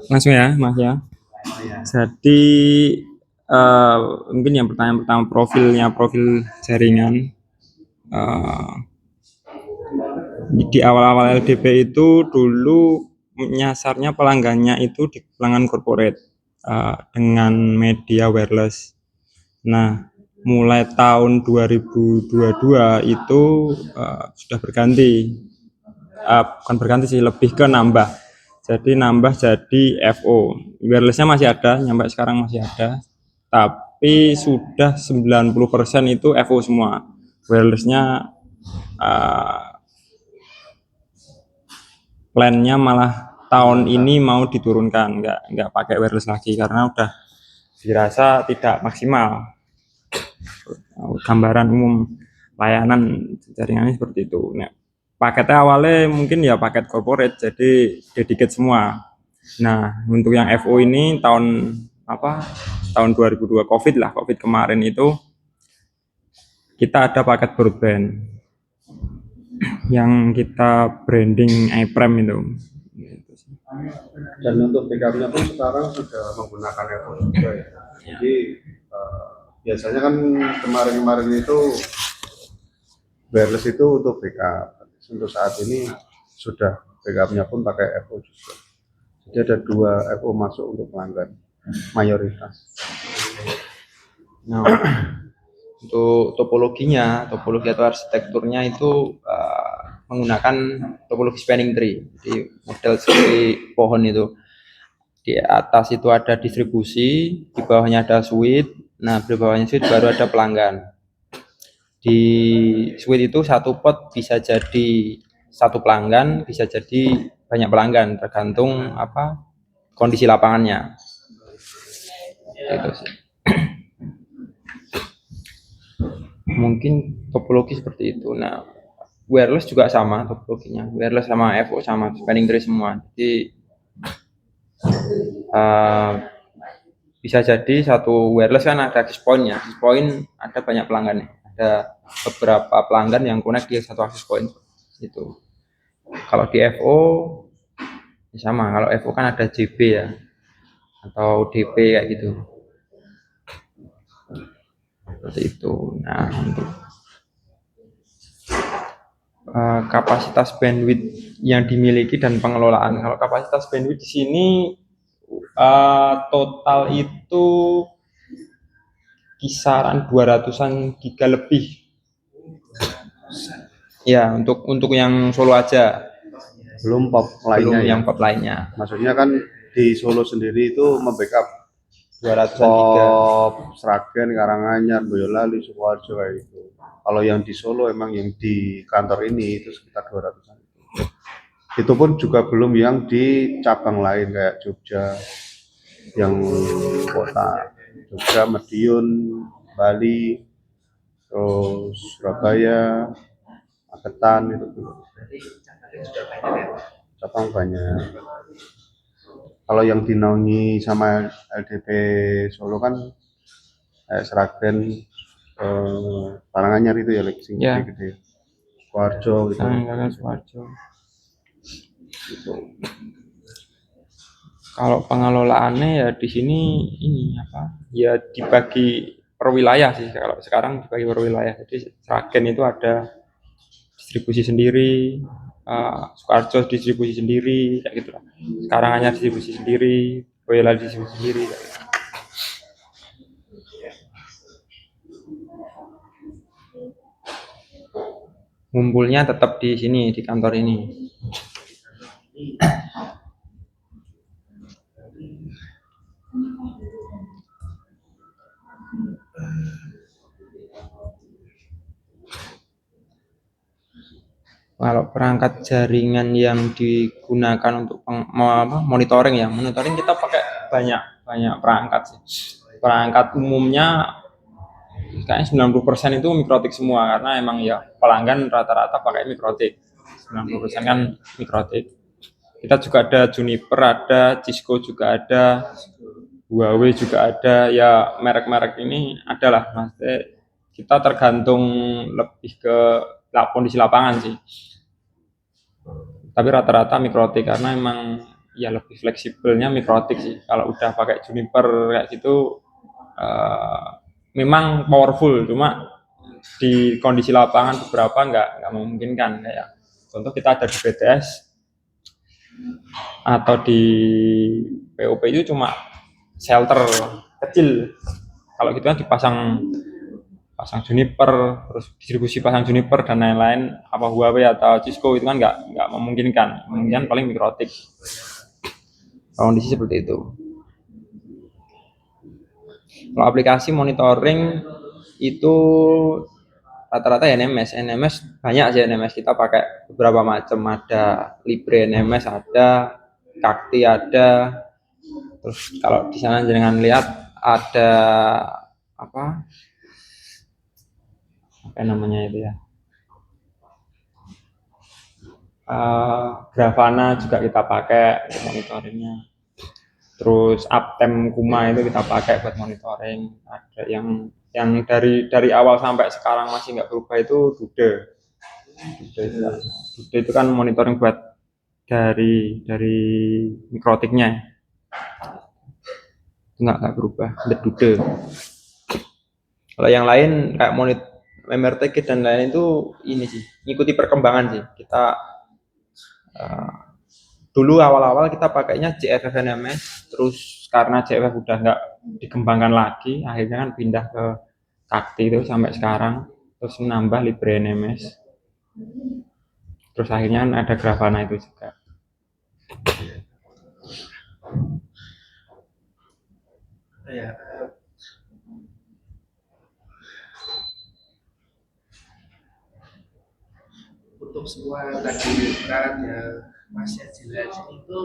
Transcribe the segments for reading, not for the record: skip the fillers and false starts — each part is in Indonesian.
Langsung ya, Mas ya. Jadi eh, mungkin yang pertanyaan pertama profil jaringan. Eh, di awal-awal LDP itu dulu nyasarnya pelanggannya itu di pelanggan corporate dengan media wireless. Nah, mulai tahun 2022 itu sudah berganti. Bukan berganti sih, lebih ke nambah. Jadi nambah jadi FO. Wirelessnya masih ada, sampai sekarang masih ada. Tapi sudah 90% itu FO semua. Wirelessnya plannya malah tahun ini mau diturunkan, nggak pakai wireless lagi karena udah dirasa tidak maksimal. Gambaran umum layanan jaringannya seperti itu. Nah, paketnya awalnya mungkin ya paket corporate, jadi dedicated semua. Nah, untuk yang FO ini tahun 2002 COVID kemarin itu kita ada paket broadband yang kita branding iPrime itu. Dan untuk backupnya pun sekarang sudah menggunakan Apple juga ya. Jadi biasanya kan kemarin-kemarin itu wireless itu untuk backup. Untuk saat ini sudah backupnya pun pakai Apple juga. Jadi ada 2 FO masuk untuk pelanggan mayoritas. Nah, untuk topologi atau arsitekturnya itu menggunakan topologi spanning tree. Jadi model seperti pohon itu. Di atas itu ada distribusi, di bawahnya ada suite. Nah, di bawahnya suite baru ada pelanggan. Di suite itu satu pot bisa jadi satu pelanggan, bisa jadi banyak pelanggan, tergantung kondisi lapangannya. Itu sih. Mungkin topologi seperti itu. Nah, wireless juga sama topologinya. Wireless sama FO sama spanning tree semua. Jadi bisa jadi satu wireless kan ada access point-nya. Access point ada banyak pelanggan. Ada beberapa pelanggan yang connect di satu access point. Itu. Kalau di FO sama. Kalau FO kan ada JB ya atau DP kayak gitu. Seperti itu. Nah, untuk kapasitas bandwidth yang dimiliki dan pengelolaan. Kalau kapasitas bandwidth di sini total itu kisaran 200-an giga lebih. Ya, untuk yang Solo aja. Belum pop lainnya Belum ya. yang pop lainnya. Maksudnya kan di Solo sendiri itu membackup 200-an giga. Pop, Sragen, Karanganyar, Boyolali, Sukoharjo kayak gitu. Kalau yang di Solo emang yang di kantor ini itu sekitar 200-an. Itu pun juga belum yang di cabang lain kayak Jogja, yang kota Jogja, Madiun, Bali, terus Surabaya, Magetan itu cabang banyak. Kalau yang dinaungi sama LDP Solo kan kayak Sragen, Karanganyar itu ya sing gede-gede. Sukoharjo gitu. Sukoharjo. Gitu. Kalau pengelolaannya ya di sini ya dibagi per wilayah sih. Kalau sekarang dibagi per wilayah. Jadi Sragen itu ada distribusi sendiri, Sukoharjo distribusi sendiri, kayak gitu lah. Karanganyar distribusi sendiri, Boyolali distribusi sendiri. Kayak gitu. Ngumpulnya tetap di sini, di kantor ini. Kalau perangkat jaringan yang digunakan untuk monitoring kita pakai banyak perangkat sih. Perangkat umumnya kayaknya 90% itu mikrotik semua karena emang ya pelanggan rata-rata pakai mikrotik. 90% kan mikrotik. Kita juga ada Juniper, ada Cisco juga ada, Huawei juga ada, ya merek-merek ini adalah. Maksudnya kita tergantung lebih ke kondisi lapangan sih. Tapi rata-rata mikrotik karena emang ya lebih fleksibelnya mikrotik sih. Kalau udah pakai juniper kayak gitu eh, memang powerful, cuma di kondisi lapangan beberapa nggak memungkinkan. Kayak contoh kita ada di BTS atau di POP itu cuma shelter kecil. Kalau gitu kan dipasang pasang juniper, terus distribusi pasang juniper dan lain-lain, apa Huawei atau Cisco itu kan nggak memungkinkan. Memungkinkan paling mikrotik. Kondisi seperti itu. Kalau aplikasi monitoring itu rata-rata NMS. NMS banyak sih NMS, kita pakai beberapa macam, ada Libre NMS, ada Kakti ada. Terus kalau di sana jangan lihat ada apa namanya itu ya, Grafana juga kita pakai untuk monitoringnya. Terus Uptime Kuma itu kita pakai buat monitoring. Ada yang dari awal sampai sekarang masih nggak berubah itu Dude. Dude itu kan monitoring buat dari mikrotiknya, nggak berubah. Ada Dude. Kalau yang lain kayak MRTG dan lain itu ini sih, ngikuti perkembangan sih. Kita dulu awal-awal kita pakainya JFF NMS, terus karena JFF udah nggak dikembangkan lagi, akhirnya kan pindah ke Kakti itu sampai sekarang, terus menambah Libre NMS, terus akhirnya kan ada Grafana itu juga. Ya, untuk semua tadi peralatan Mas jelasin itu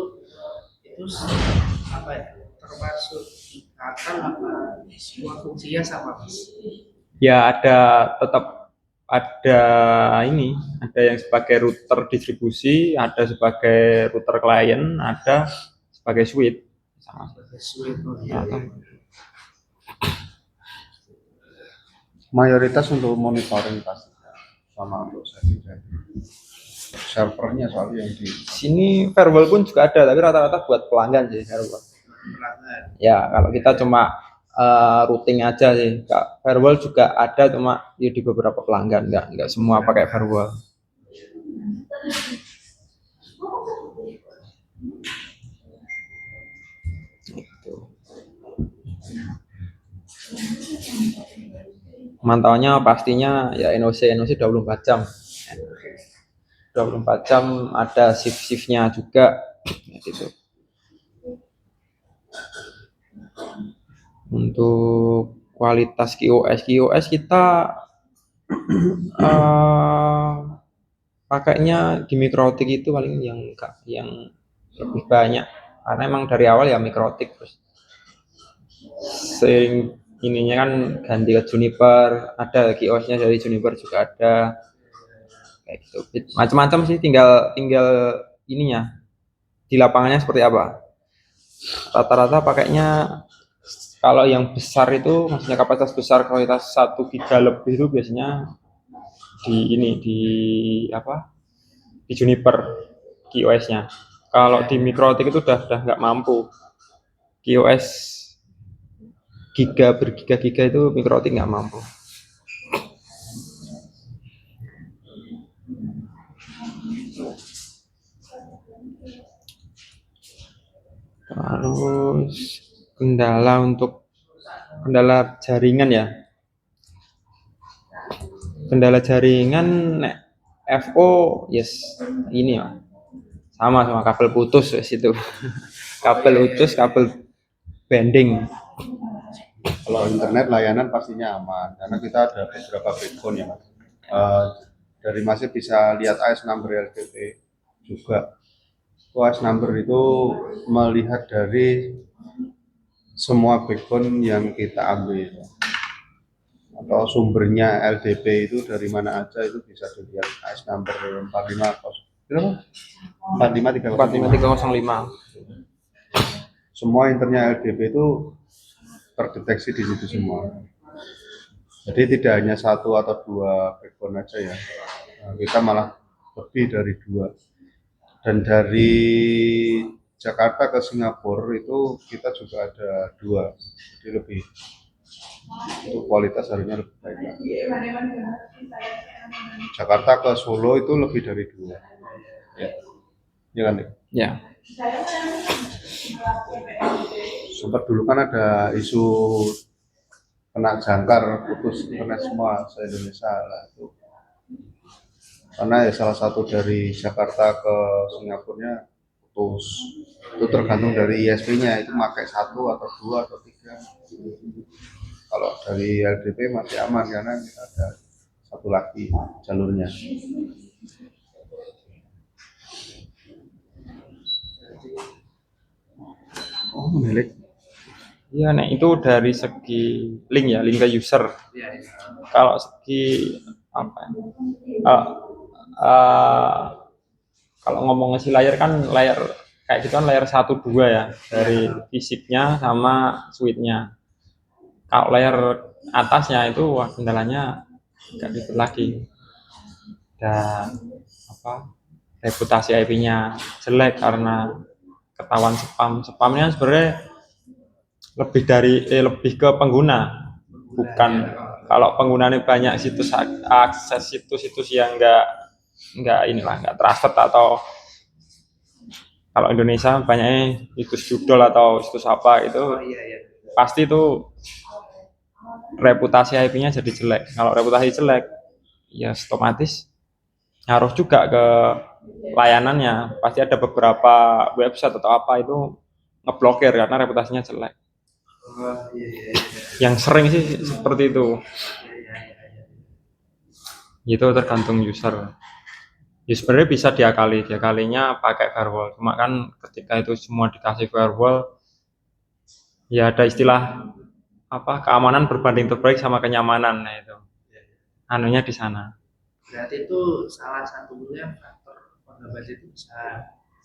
apa ya, termasuk ikatan apa semua fungsinya sama Mas? Ya tetap ada ada yang sebagai router distribusi, ada sebagai router klien, ada sebagai switch. Sama. Sesuai ya. Mayoritas untuk monitoring pasti sama untuk setting servernya soalnya yang di sini firewall pun juga ada, tapi rata-rata buat pelanggan sih firewall. Ya kalau kita cuma routing aja sih. Firewall juga ada, cuma ya di beberapa pelanggan, nggak semua pakai firewall. Mantauannya pastinya ya NOC 24 jam. 24 jam ada shift-shiftnya juga gitu. Untuk kualitas QoS kita pakainya di mikrotik itu paling yang lebih banyak, karena emang dari awal ya mikrotik, terus ininya kan ganti ke Juniper, ada QoS-nya dari Juniper juga ada, kayak gitu. Macam-macam sih, tinggal ininya di lapangannya seperti apa. Rata-rata pakainya kalau yang besar itu, maksudnya kapasitas besar, kualitas 1 giga lebih itu biasanya di Juniper QoS-nya. Kalau di mikrotik itu udah nggak mampu. QoS bergiga-giga itu mikrotik nggak mampu. Terus kendala jaringan ya. Kendala jaringan FO yes ini ya. Sama kabel putus itu. Kabel putus, kabel bending. Kalau internet layanan pastinya aman karena kita ada beberapa backbone ya Mas. Dari masih bisa lihat AS number LTP juga. AS number itu melihat dari semua backbone yang kita ambil atau sumbernya LDP itu dari mana aja, itu bisa dilihat AS number 45305. Semua internya LDP itu terdeteksi di situ semua. Jadi tidak hanya 1 atau 2 backbone aja ya, kita malah lebih dari 2. Dan dari Jakarta ke Singapura itu kita juga ada 2, jadi lebih itu kualitas harusnya lebih baik lagi. Jakarta ke Solo itu lebih dari 2. Ya, ya kan? Dik? Ya. Sempat dulu kan ada isu kena jangkar putus internet semua se-Indonesia lah itu. Karena ya salah satu dari Jakarta ke Singapurnya putus. Itu tergantung dari ISP-nya, itu pakai 1 atau 2 atau 3. Kalau dari LDP masih aman karena kita ada 1 lagi jalurnya. Oh, milik. Iya, nek itu dari segi link ya, link ke user. Iya, iya. Kalau segi apa ya? eh, kalau ngomong si layar kan layar kayak gitu kan layar 1 2 ya dari fisiknya sama switch-nya. Kalau layar atasnya itu wah kendalanya nggak gitu lagi. Dan apa reputasi IP-nya jelek karena ketahuan spamnya sebenarnya lebih ke pengguna, bukan kalau penggunanya banyak situs akses situs-situs yang nggak trusted, atau kalau Indonesia banyaknya situs judul atau situs apa itu Oh iya, iya. pasti itu reputasi IP-nya jadi jelek. Kalau reputasi jelek ya otomatis ngaruh juga ke layanannya. Pasti ada beberapa website atau apa itu ngeblokir karena reputasinya jelek. Oh iya, iya, iya. Yang sering sih seperti itu. Iya, iya, iya. Itu tergantung user. Ya sebenarnya bisa diakalinya pakai firewall. Cuma kan ketika itu semua dikasih firewall, ya ada istilah apa keamanan berbanding terbalik sama kenyamanan. Nah itu anunya di sana. Berarti itu salah satunya faktor penghambat itu bisa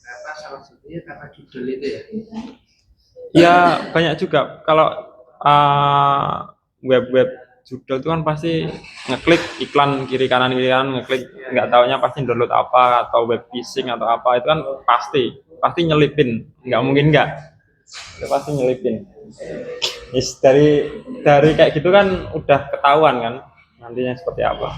apa, salah satunya karena judul itu ya. Ya banyak juga kalau web-web judul itu kan pasti ngeklik iklan kiri kanan ngeklik nggak taunya pasti download apa atau web phishing atau apa, itu kan pasti nyelipin, nggak mungkin nggak, itu pasti nyelipin. Yes, dari kayak gitu kan udah ketahuan kan nantinya seperti apa.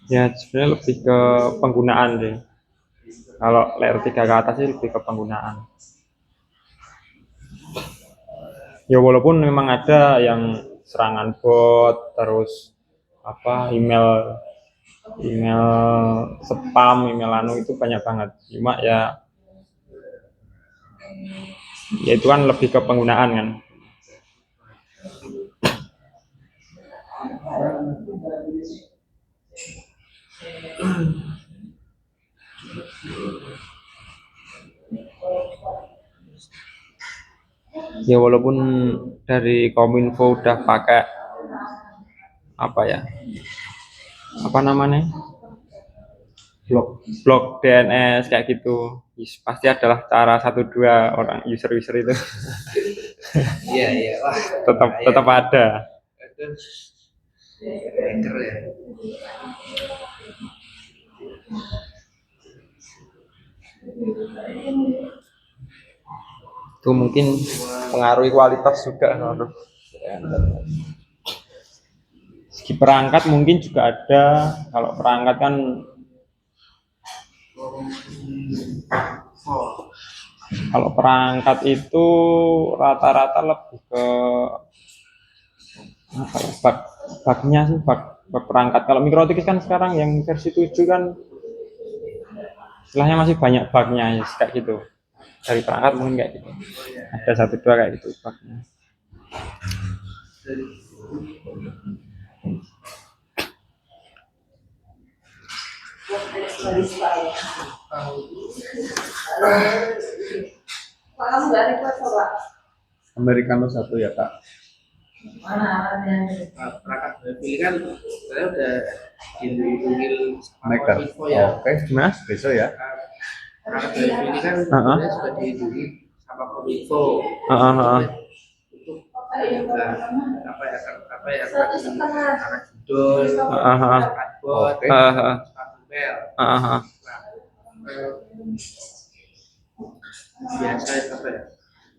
Ya sebenarnya lebih ke penggunaan deh. Kalau layer 3 ke atas sih lebih ke penggunaan. Ya walaupun memang ada yang serangan bot, terus apa email spam, email anu itu banyak banget. Cuma ya itu kan lebih ke penggunaan kan. Ya walaupun dari Kominfo udah pakai apa ya, apa namanya, blok DNS kayak gitu, pasti adalah cara 1-2 orang user itu Iya, iya. Wah, tetap ada. itu hacker ya. Itu mungkin pengaruhi kualitas juga. Segi perangkat mungkin juga ada. Kalau perangkat kan kalau perangkat itu rata-rata lebih ke apa ya, bugnya sih, bug perangkat. Kalau Microtix kan sekarang yang versi 7 kan istilahnya masih banyak bugnya ya, kayak gitu. Dari perangkat mungkin kayak gitu. Ada 1-2 kayak gitu bugnya. Americano 1 ya Kak. Perangkat wifi kan saya udah dilindungi sama Maker. Kominfo ya. Oke, Mas, besok ya. Perangkat wifi ini kan sebenarnya sudah dilindungi sama apa Kominfo untuk karena judul, chatbot, Oke. email. Nah, biasa apa ya?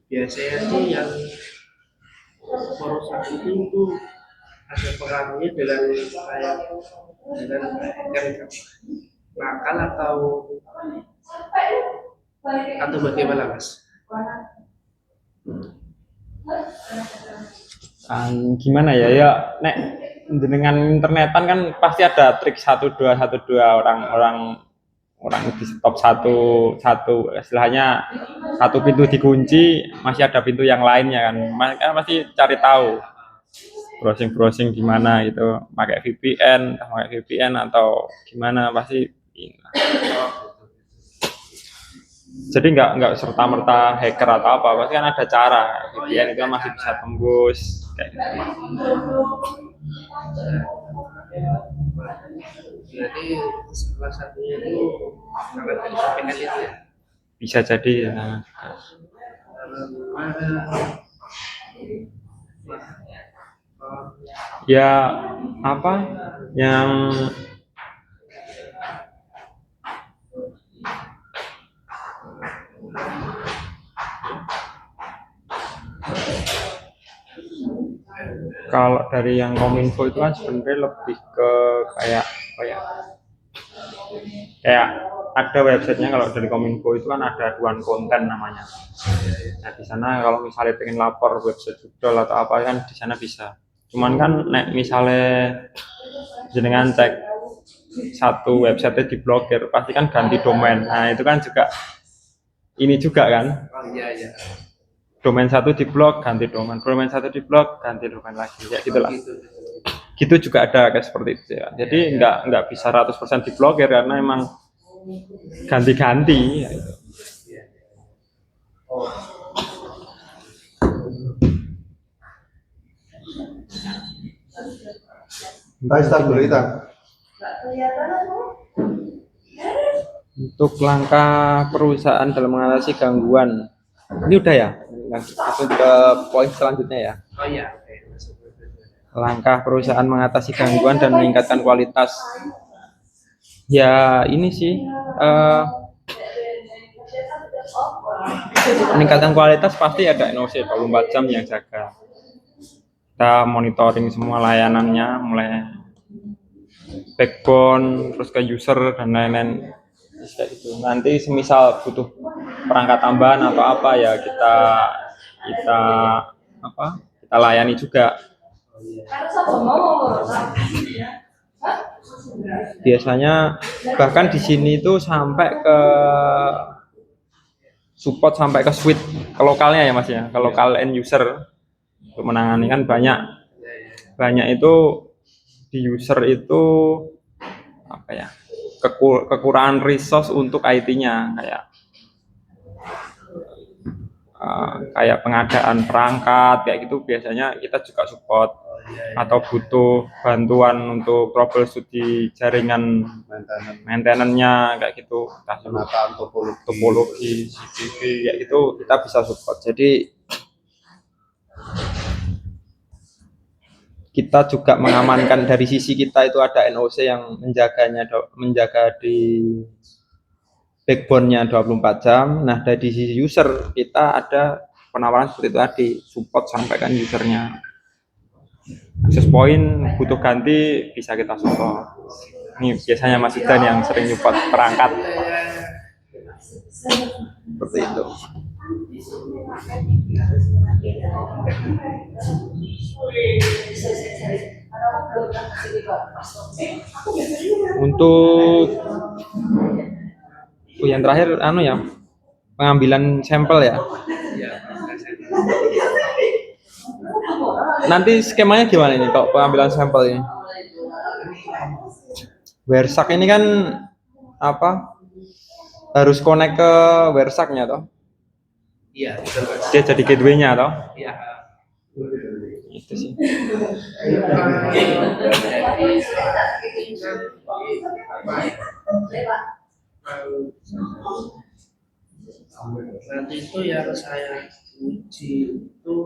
Biasanya tuh yang poros itu ada pengaruhnya dengan nakal atau bagaimana, Mas? Gimana ya ya nek dengan internetan kan pasti ada trik 1212 orang di stop satu istilahnya satu pintu dikunci masih ada pintu yang lainnya kan mereka pasti cari tahu browsing di mana gitu pakai VPN atau gimana pasti jadi nggak serta merta hacker atau apa pasti kan ada cara VPN itu masih bisa tembus kayak gitu. Jadi salah satunya itu karena dari VPN itu ya. Bisa jadi ya apa yang kalau dari yang Kominfo itu kan sebenarnya lebih ke kayak apa ya kayak ada websitenya kalau dari Kominfo itu kan ada aduan konten namanya. Nah di sana kalau misalnya pengen lapor website judul atau apa kan di sana bisa. Cuman kan nek misalnya jenengan cek satu website diblokir pasti kan ganti domain. Nah itu kan juga ini juga kan. Oh iya. Domain satu diblok ganti domain ganti domain lagi ya gitulah. Gitu juga ada kayak seperti itu ya. Jadi nggak bisa 100% diblokir karena emang ganti-ganti ya itu. Untuk langkah perusahaan dalam mengatasi gangguan ini udah ya langsung ke poin selanjutnya ya. Oh iya. Langkah perusahaan mengatasi gangguan dan meningkatkan kualitas ya ini sih meningkatkan kualitas pasti ada NOC 24 jam yang jaga kita monitoring semua layanannya mulai backbone terus ke user dan lain-lain kayak gitu. Nanti semisal butuh perangkat tambahan atau apa ya kita layani juga. Biasanya bahkan di sini tuh sampai ke support sampai ke suite ke lokalnya ya Mas ya, ke lokal end user untuk menangani kan banyak itu di user itu apa ya kekurangan resource untuk IT-nya kayak pengadaan perangkat kayak gitu biasanya kita juga support atau butuh bantuan untuk troubleshoot di jaringan maintenance-nya kayak gitu penataan topologi CCTV kayak gitu kita bisa support. Jadi kita juga mengamankan dari sisi kita itu ada NOC yang menjaga di backbone-nya 24 jam. Nah, dari sisi user kita ada penawaran seperti itu tadi, support sampaikan usernya. Akses point butuh ganti bisa kita support. Ini biasanya Mas Dan yang sering support perangkat. Seperti itu. Untuk yang terakhir pengambilan sampel ya. Nanti skemanya gimana ini kalau pengambilan sampel ini? Wersak ini kan harus connect ke Wersaknya toh? Iya, betul. Dia jadi gateway-nya toh? Iya. Itu sih. Nanti itu yang saya uji itu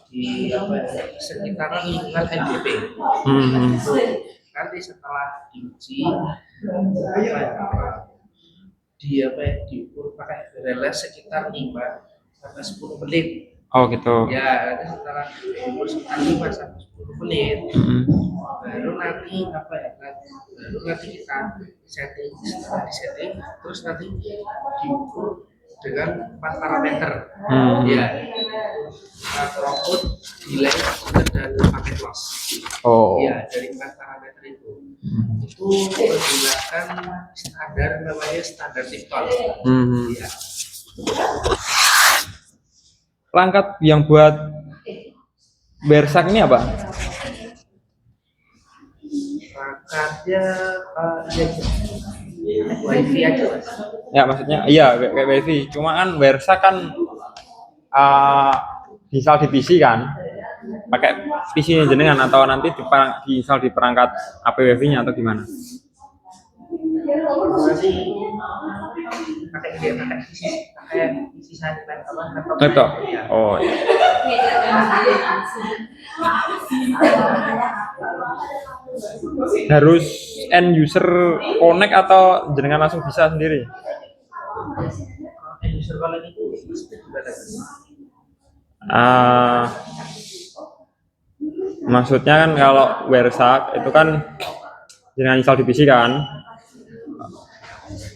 di apa ya, sekitaran lingkungan NBP. Hmm. Nanti setelah diuji apa ya, di apa ya, diukur pakai reles sekitar 5 sampai 10 menit. Oh gitu. Ya, nanti setelah diukur sekitar 5 sampai 10 menit, Hmm. baru nanti apa ya, baru nanti kita setting, setelah disetting, terus nanti diukur dengan 4 parameter. Ya, output, delay, dan paket loss. Oh. Ya, dari 4 parameter itu menggunakan standar namanya standar TikTok. Ya, Perangkat yang buat Bersak ini apa? perangkatnya WiFi aja mas. Ya maksudnya iya kayak wifi. Cuma kan Bersak kan install di PC kan, pakai PC jenengan atau nanti install di perangkat HP wifi-nya atau gimana? Nanti pakai dia pakai PC saya laptop. Laptop. Ya. Oh. Iya. Harus end user connect atau jenengan langsung bisa sendiri? User connect itu gimana? Maksudnya kan kalau Bersak itu kan jenengan install di PC kan.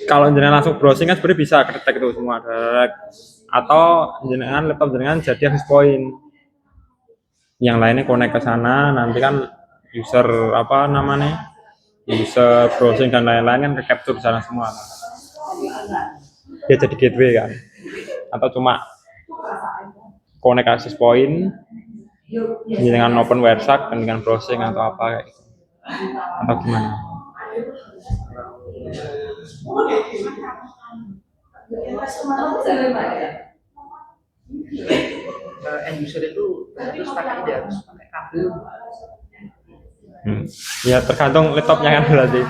Kalau jenengan langsung browsing kan sebenarnya bisa kedetek itu semua direct. Atau jenengan laptop jenengan jadi access point. Yang lainnya connect ke sana, nanti kan user apa namanya? User browsing dan lain-lain kan ke capture di sana semua. Dia jadi gateway kan. Atau cuma connect access point dengan open Bersak dan dengan browsing atau apa kayak gitu. Atau gimana? End user itu harus pakai dia, harus pakai kabel. Ya tergantung laptopnya kan berarti.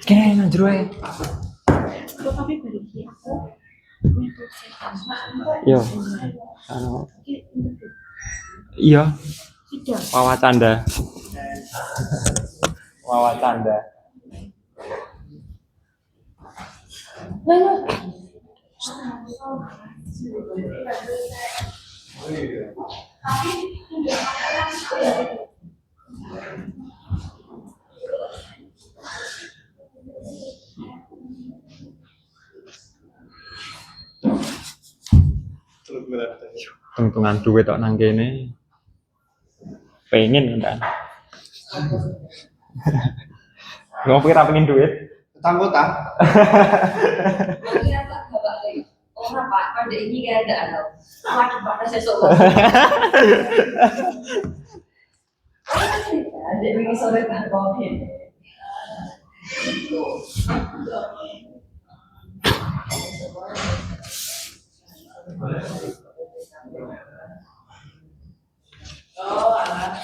Kayaknya nanjur ya. Iya. Iya. Wawa canda. Wawa canda. Untungan duit tok nang kene. Pengen kan. Ngopi ra pengen duit. Anggota. Orang Pak, ada ini kan ada Pak sesuk. Ada ini sore kan kopi. Oh, alah.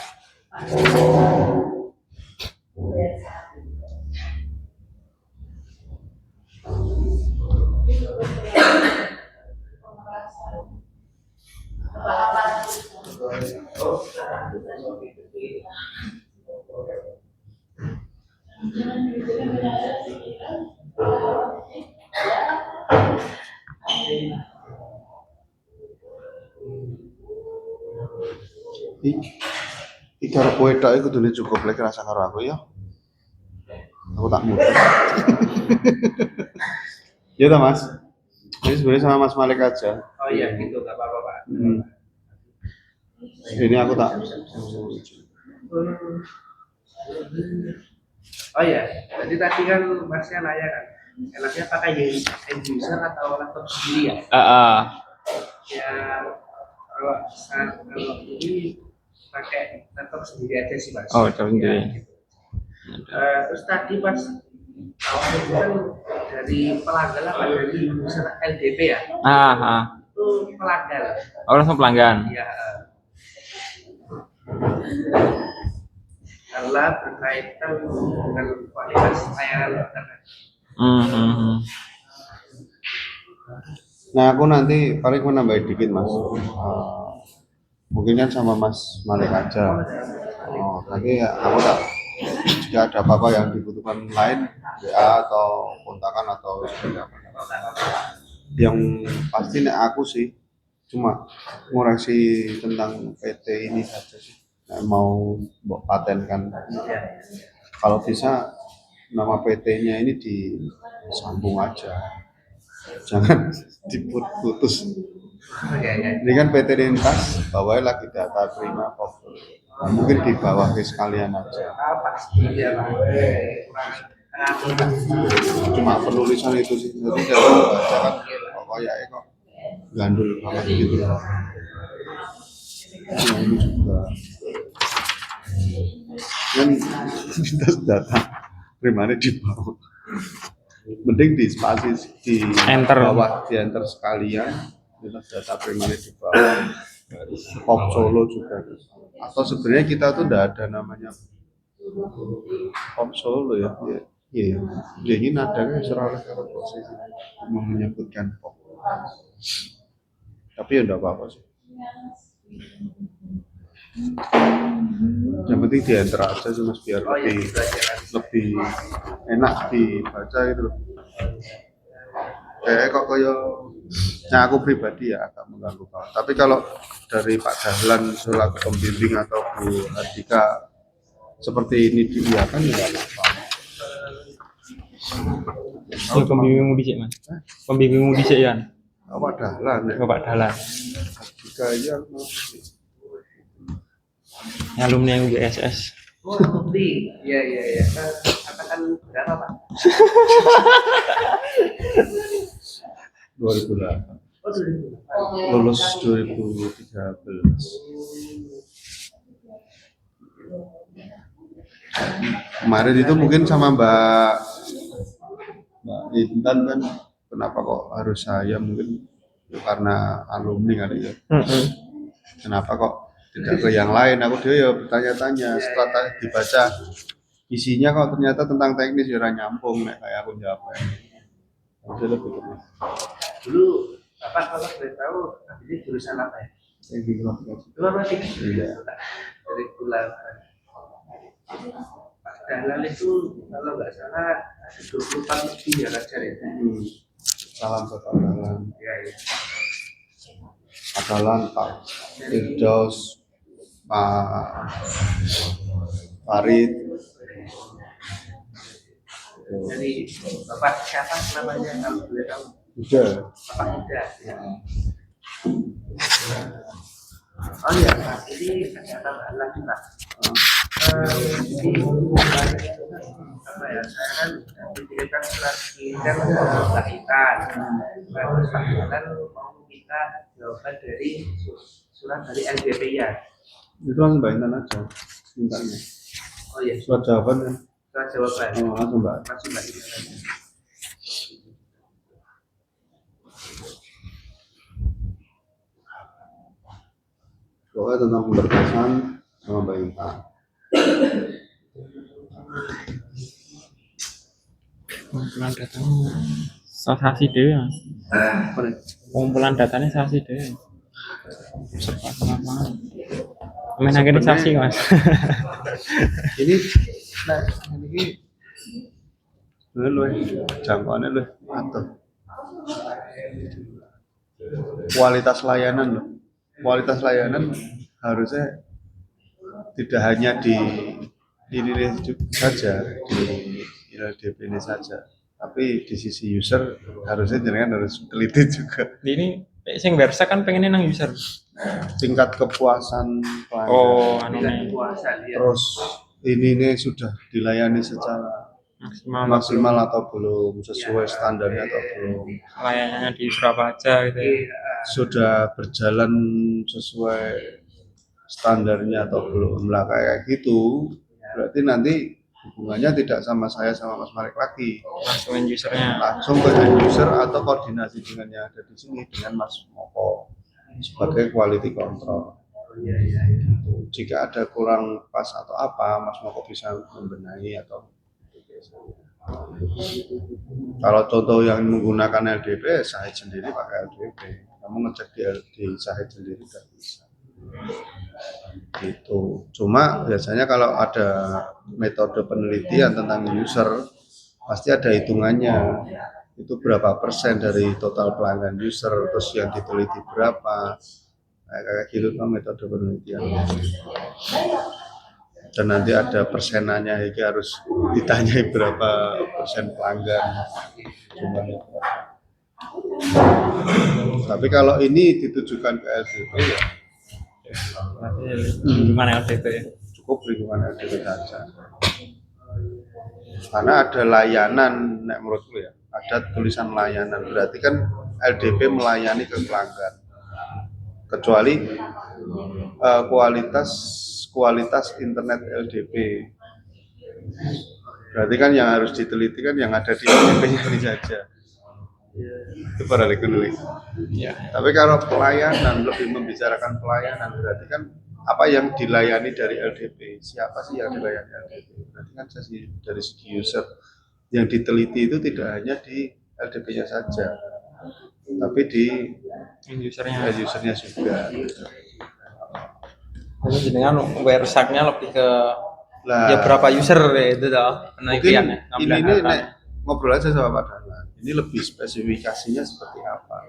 Iki karo kowe tok iku kudune cukup lek rasa karo aku ya. Aku tak mutus. Ya toh Mas. Jadi sebenarnya sama Mas Malik aja. Oh iya gitu, nggak apa-apa Pak. Ini aku tak. Oh iya, jadi tadi kan Masnya nanya kan, enaknya pakai end user atau laptop sendiri ya? Ya kalau ini pakai laptop sendiri aja sih Mas. Oh, laptop sendiri. Ya, gitu. Terus tadi pas Kalau itu kan dari pelanggan apa dari user LDP ya? Itu pelanggan. Oh, langsung pelanggan. Ya, karena berkaitan dengan kualitas layanan internet. Nah, aku nanti paling mau nambahin dikit mas. Mungkin kan sama Mas Malik aja. Oh, nanti ya, aku tak jika ada apa-apa yang dibutuhkan lain, WA atau kontakan atau seperti apa. Yang pasti nek aku sih cuma ngoreksi tentang PT ini saja sih. Nek mau mbok patenkan. Kalau bisa nama PT-nya ini disambung aja. Jangan diputus. Ini kan PT Lintas, bawahnya lagi data prima portfolio. Nah, mungkin di bawah sekalian aja. Cuma penulisan itu sih, jadi saya baca kan pokoknya kok gandul banget gitu loh. Nah, ini juga kan lintas data primanya di bawah. Mending di spasi di Enter. bawah, di enter sekalian. Lintas data primanya di bawah. Pop Solo juga. Atau sebenarnya kita tuh udah ada namanya Pop Solo ya. Iya. Jadi nadanya serah posisi mau menyebutkan pop. Tapi ya enggak apa-apa sih. Yang penting di enter aja sih mas biar lebih enak dibaca gitu loh. Kok nah aku pribadi ya agak mengganggu banget. Tapi kalau dari Pak Dahlan selaku pembimbing atau Bu Hardika seperti ini diiakan ya nggak apa-apa. Ya, pembimbingmu dicek mas. Pembimbingmu dicek ya. Pak Dahlan ya. Bapak Dahlan. Hardika ya. Alumni UGSS. Oh, bukti. Iya. Katakan berapa Pak? 2008. Oh, 2008. Lulus 2013. Kemarin itu mungkin sama Mbak Intan kan, kenapa kok harus saya, mungkin ya karena alumni kali ya. Kenapa kok tidak ke yang lain? Aku dia ya bertanya-tanya, setelah dibaca isinya kok ternyata tentang teknis ya nyambung nek kayak aku jawab. Udah lebih ke Dulu Bapak kalau boleh tahu ini jurusan apa ya? Luar negeri. Iya. Dari bulan Pak Dahlan itu kalau nggak salah ada 24 lebih ya ngajar ya. Salam Bapak Dahlan. Iya. Pak Dahlan, Pak Firdaus, Pak Farid. Jadi Bapak siapa namanya kalau boleh tahu? Udah. Bapak Ida. Ya. Oh iya, Pak. Ini ada tambahan lagi Pak. Jadi apa ya? Saya kan dikirimkan surat kirim Mbak Intan. Terus Pak Dahlan mau minta jawaban dari surat dari LDP ya. Itu langsung Mbak Intan aja mintanya. Oh iya, Surat jawaban kan? surat jawaban. Oh, langsung Mbak. Langsung Mbak Intan. Pokoknya tentang pemberkasan sama Mbak Intan. Pengumpulan data sasi dewe mas. Pengumpulan datanya sasi dewe. Serba sama. Main akhirnya sasi mas. Ini, nah, ini lu jangkauannya lu atau kualitas layanan loh. Kualitas layanan harusnya tidak hanya di ini saja, di LDP ini saja, tapi di sisi user harusnya jangan harus teliti juga. Ini sing Versa kan pengennya nang user. Tingkat kepuasan pelanggan. Oh, anu Tidak nih puasa dia. Terus ini sudah dilayani secara maksimal atau belum, sesuai standarnya atau belum, layanannya di berapa aja gitu ya. sudah berjalan sesuai standarnya atau belum lah, kayak gitu. Berarti nanti hubungannya tidak sama saya sama Mas Marek lagi, langsung end usernya. langsung ke end user atau koordinasi dengan yang ada di sini dengan Mas Moko sebagai quality control. Jika ada kurang pas atau apa, Mas Moko bisa membenahi atau kalau contoh yang menggunakan LDP, Syahid sendiri pakai LDP. Kamu ngecek di Syahid sendiri tidak bisa. Gitu. Cuma biasanya kalau ada metode penelitian tentang user, pasti ada hitungannya. Itu berapa persen dari total pelanggan user, terus yang diteliti berapa. Kayak gitu kan metode penelitian. Dan nanti ada persenannya, ini harus ditanyai berapa persen pelanggan jumlahnya. Tapi kalau ini ditujukan ke LDP ya Gimana LDP? cukup lingkungan LDP saja. Karena ada layanan, nek menurutku ya, ada tulisan layanan, berarti kan LDP melayani ke pelanggan. Kecuali kualitas internet LDP. Berarti kan yang harus diteliti kan yang ada di LDP ini saja. Itu pada dikulik. Ya. Tapi kalau pelayanan, lebih membicarakan pelayanan, berarti kan apa yang dilayani dari LDP, siapa sih yang dilayani LDP? Berarti kan dari segi user yang diteliti itu tidak hanya di LDP-nya saja, tapi di End usernya. usernya juga. Jadi dengan rusaknya lebih ke Lah, ya berapa user ya itu dah mungkin penelitiannya. ini nek, ngobrol aja sama Pak Dahlan. Ini lebih spesifikasinya seperti apa?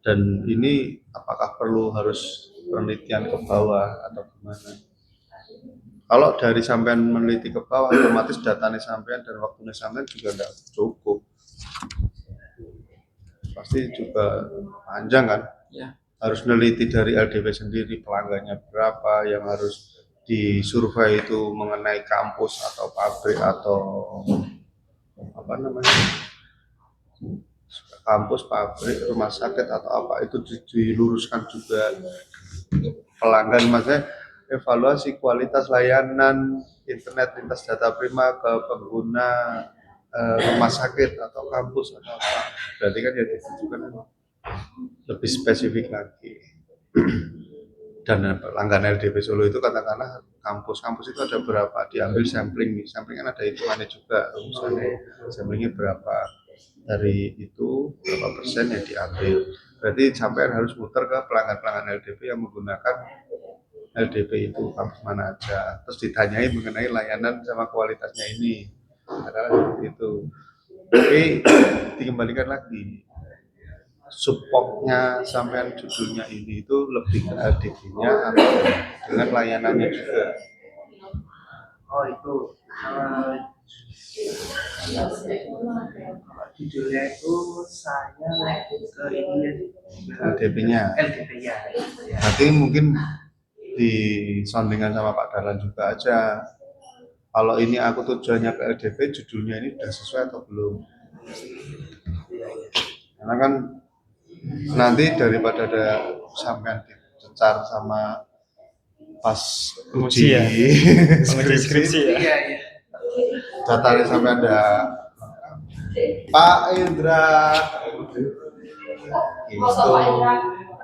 Dan ini apakah perlu harus penelitian ke bawah atau gimana? Kalau dari sampean meneliti ke bawah, otomatis datanya sampean dan waktunya sampean juga tidak cukup. Pasti juga panjang kan? Ya. Harus meneliti dari LDP sendiri, pelanggannya berapa, yang harus disurvei itu mengenai kampus atau pabrik atau apa namanya, kampus, pabrik, rumah sakit atau apa, itu diluruskan juga pelanggan. Maksudnya evaluasi kualitas layanan internet lintas data prima ke pengguna rumah sakit atau kampus atau apa, berarti kan ya ditujukan lebih spesifik lagi. Dan pelanggan LDP Solo itu katakanlah kampus itu ada berapa, diambil sampling kan ada hitungannya juga, misalnya samplingnya berapa, dari itu berapa persen yang diambil, berarti sampai harus muter ke pelanggan LDP yang menggunakan LDP itu kampus mana aja, terus ditanyai mengenai layanan sama kualitasnya ini, karena itu. Tapi dikembalikan lagi, supportnya sampean judulnya ini itu lebih ke LDP-nya atau dengan layanannya juga. Oh itu judulnya itu saya lebih ke ini LDP-nya. LDP-nya. Berarti mungkin di soundingan sama Pak Dahlan juga aja. Kalau ini aku tujuannya ke LDP, judulnya ini sudah sesuai atau belum? Karena kan nanti daripada ada sampean dicecar sama pas uji ya? Skripsi ya. Iya iya. datanya sampai ada Pak Indra Masa itu lainnya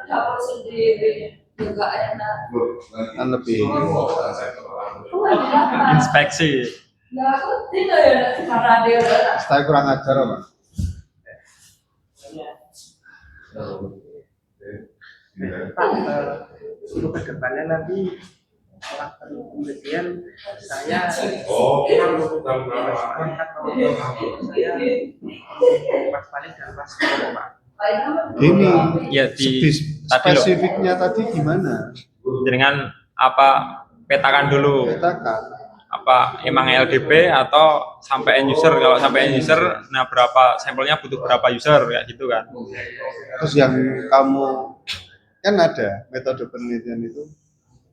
dapur sendiri juga enak. kan lebih Inspeksi. Nah, aku tidak ya karena dia udah saya kurang ajar Pak. Pak, untuk kedepannya nanti setelah penelitian saya kontak saya pas paling dan pas Pak. Ini Ya di tadi loh. spesifiknya tadi gimana? Dengan apa petakan dulu. Katakan Apa emang LDP atau sampai end user? Kalau sampai end user, nah berapa sampelnya butuh berapa user kayak gitu kan? terus yang kamu kan ada metode penelitian itu,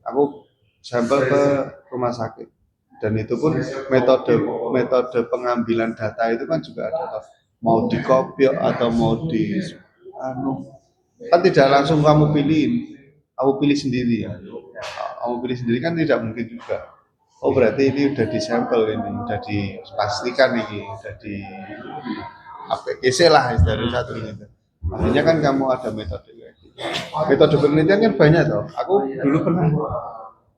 aku sampel ke rumah sakit dan itu pun metode pengambilan data itu kan juga ada, mau di copy atau mau di kan tidak langsung kamu pilih sendiri ya, kamu pilih sendiri kan tidak mungkin juga. Oh berarti ini udah disampel ini, udah dipastikan ini, udah di APGC lah dari satu gitu. Akhirnya kan kamu ada metode kayak gitu. Metode penelitian kan banyak toh. Aku dulu pernah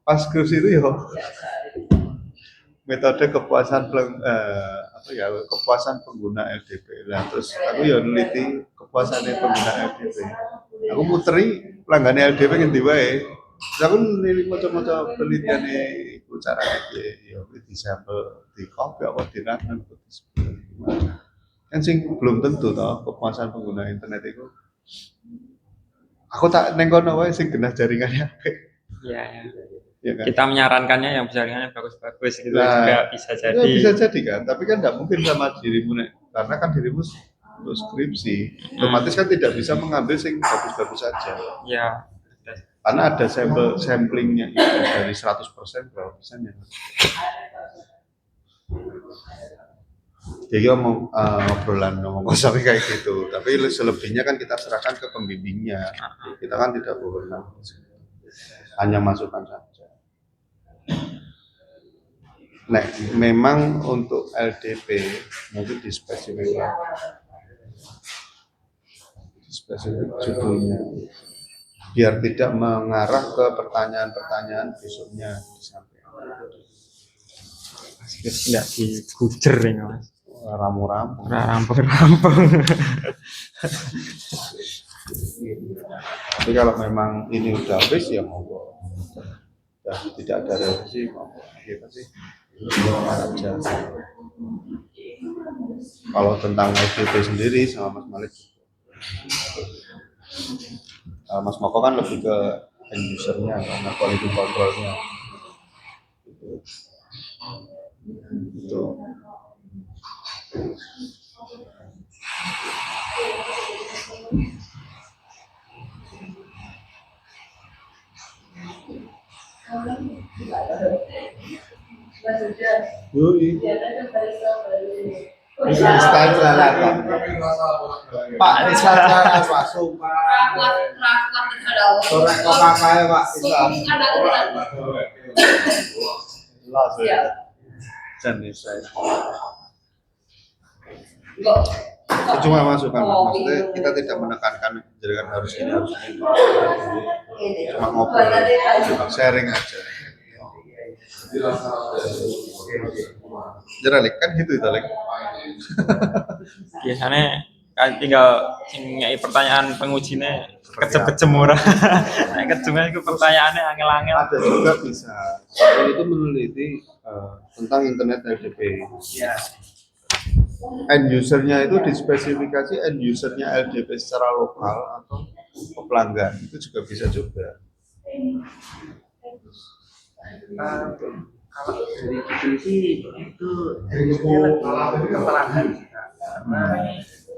pas skripsi itu ya metode apa ya kepuasan pengguna LDP. Nah, terus aku ya neliti kepuasan pengguna LDP. Aku muteri pelanggan LDP ngendi wae. Terus aku neliti macam-macam penelitian itu cara ya di sampel di copy apa di run kan sing belum tentu toh kepuasan pengguna internet itu. Aku tak nengkono wae sing genah jaringannya. Iya, ya. Ya kan? Kita menyarankannya yang jaringannya bagus-bagus gitu Nah, juga bisa ya jadi. bisa jadi kan, tapi kan nggak mungkin sama dirimu nek, karena kan dirimu untuk skripsi, otomatis kan tidak bisa mengambil sing bagus-bagus saja, Ya. karena ada samplingnya itu dari 100% berapa persen ya. Jadi ngomong kosong kayak gitu, tapi selebihnya kan kita serahkan ke pembimbingnya, kita kan tidak berwenang, hanya masukan saja. Nah, memang untuk LDP mungkin dispesifik judulnya biar tidak mengarah ke pertanyaan-pertanyaan besoknya disampaikan. Tidak digujer ya mas. Ramu-ramu. Rampung-rampung. Tapi kalau memang ini udah habis ya monggo. Tidak ada revisi monggo. Kita sih aja. Kalau tentang LDP sendiri sama Mas Malik, Mas Moko kan lebih ke end usernya, karena quality controlnya. Itu. Yoi. Instagram Pak, Instagram masuk Pak. Sore kok kakaknya Pak Instagram. Jenis saya. Itu cuma masukan, maksudnya kita tidak menekankan jaringan harus ini harus ini. Cuma ngobrol, sharing aja. Jeralik kan gitu itu Lek. Biasanya kan tinggal ngei pertanyaan pengujinya kecem-kecem ora. Nek kecemnya itu pertanyaannya angel-angel. Ada juga bisa. Saya itu meneliti tentang internet LDP. Ya. End usernya itu dispesifikasi end usernya LDP secara lokal atau ke pelanggan itu juga bisa juga. Kalau dari definisi itu lebih ke pelanggan karena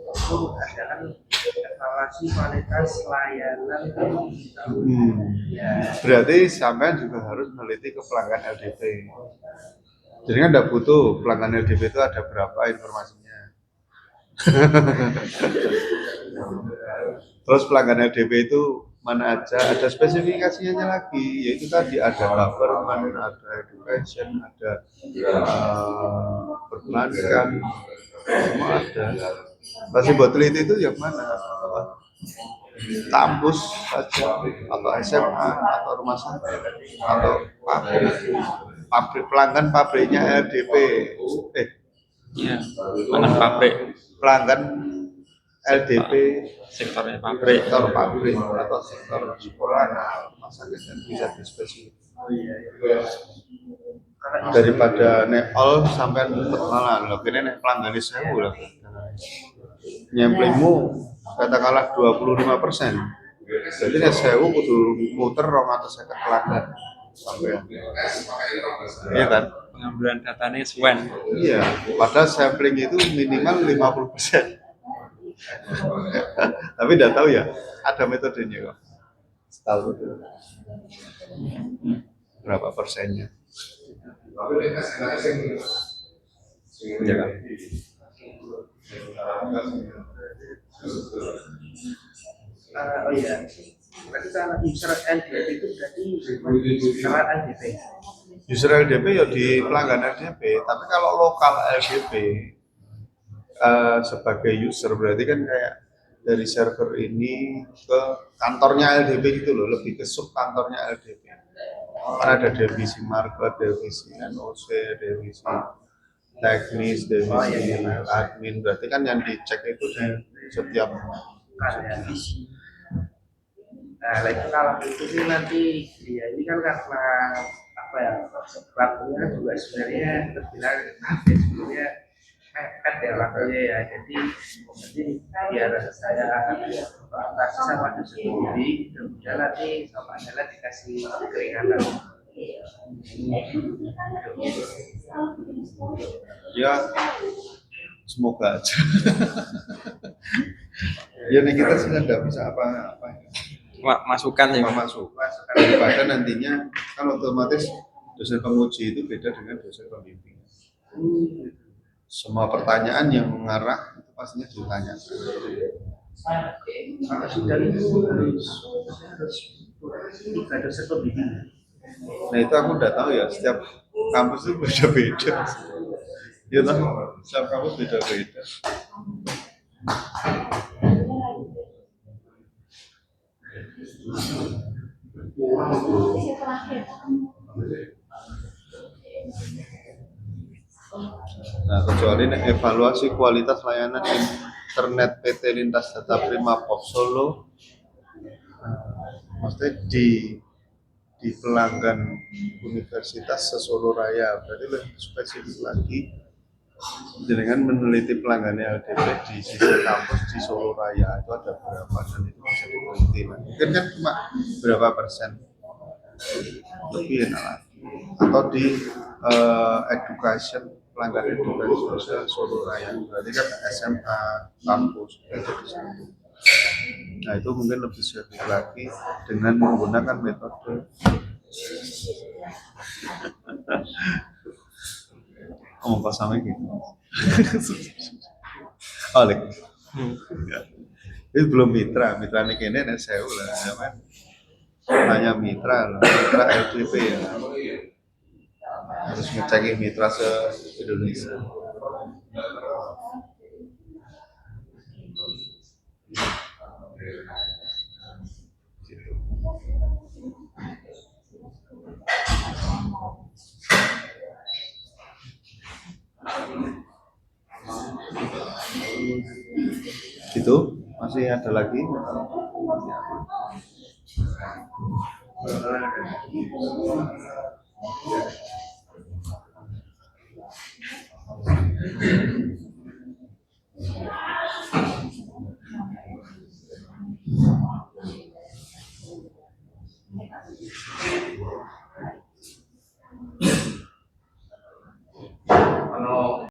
itu ada kan evaluasi kualitas layanan Ya. Berarti sampean juga harus meneliti ke pelanggan LDP. Jadi kan tidak butuh pelanggan LDP itu ada berapa informasinya. Terus pelanggan LDP itu mana aja, ada spesifikasinya lagi, yaitu tadi ada government, ada education, ada perbankan, semua ada. Masih buat teliti itu yang mana? Kampus saja, atau SMA, atau rumah sakit, atau pabrik pelanggan pabriknya LDP, Iya, pelanggan pabrik. pelanggan LDP Sektornya pabrik. sektor pabrik atau sektor sekolah rumah sakit dan bisa dispesifikasi. Daripada nek all sampai malah lebih nek pelanggan di sewu lah. Nyemplingmu katakanlah 25%. Jadi nek sewu kudu muter 250 pelanggan sampai. Iya kan? Pengambilan datanya suwen. Iya, padahal sampling itu minimal 50%. Tapi tidak tahu ya, ada metodenya kok. Tahu berapa persennya? Ya kan? oh iya berarti kalau user LDP itu berarti secara LDP user LDP ya di pelanggan LDP, tapi kalau lokal LDP sebagai user berarti kan kayak dari server ini ke kantornya LDP gitu loh, lebih ke sub kantornya LDP. Kan ada divisi market, divisi NOC, divisi teknis, divisi admin, berarti kan yang dicek itu di setiap divisi. Nah, itu kalau itu sih nanti ya ini kan karena apa ya, pelakunya juga sebenarnya terbilang aktif sebenarnya mepet ya lakunya ya, jadi nanti biar saya atasi sama dosen sendiri, kemudian nanti sama adalah dikasih keringanan. ya semoga aja. Ya nih kita sih nggak bisa apa-apa Masukan ya. masuk daripada nantinya kan otomatis dosen penguji itu beda dengan dosen pembimbing. Semua pertanyaan yang mengarah itu pastinya ditanya. Kalau sidang itu harus tiga dosen pembimbing. Nah itu aku udah tahu ya, setiap kampus itu beda-beda. Ya toh, setiap kampus beda-beda. Nah, kecuali evaluasi kualitas layanan internet PT Lintas Data Prima Pop Solo, maksudnya di pelanggan Universitas Solo Raya, berarti lebih spesifik lagi dengan meneliti pelanggannya LDP di sisi kampus di Solo Raya itu ada berapa dan itu bisa diteliti. Mungkin kan cuma berapa persen, lebih enak lagi. Atau di education, pelanggan edukasi Solo Raya, berarti kan SMA, kampus, jadi satu. Nah itu mungkin lebih spesifik lagi dengan menggunakan metode ngomong kosongnya gitu. Oleh, itu belum mitra nih kene nih saya ulah, kan? Hanya mitra lah, mitra LDP ya. Harus ngecekin mitra se Indonesia. Gitu, masih ada lagi?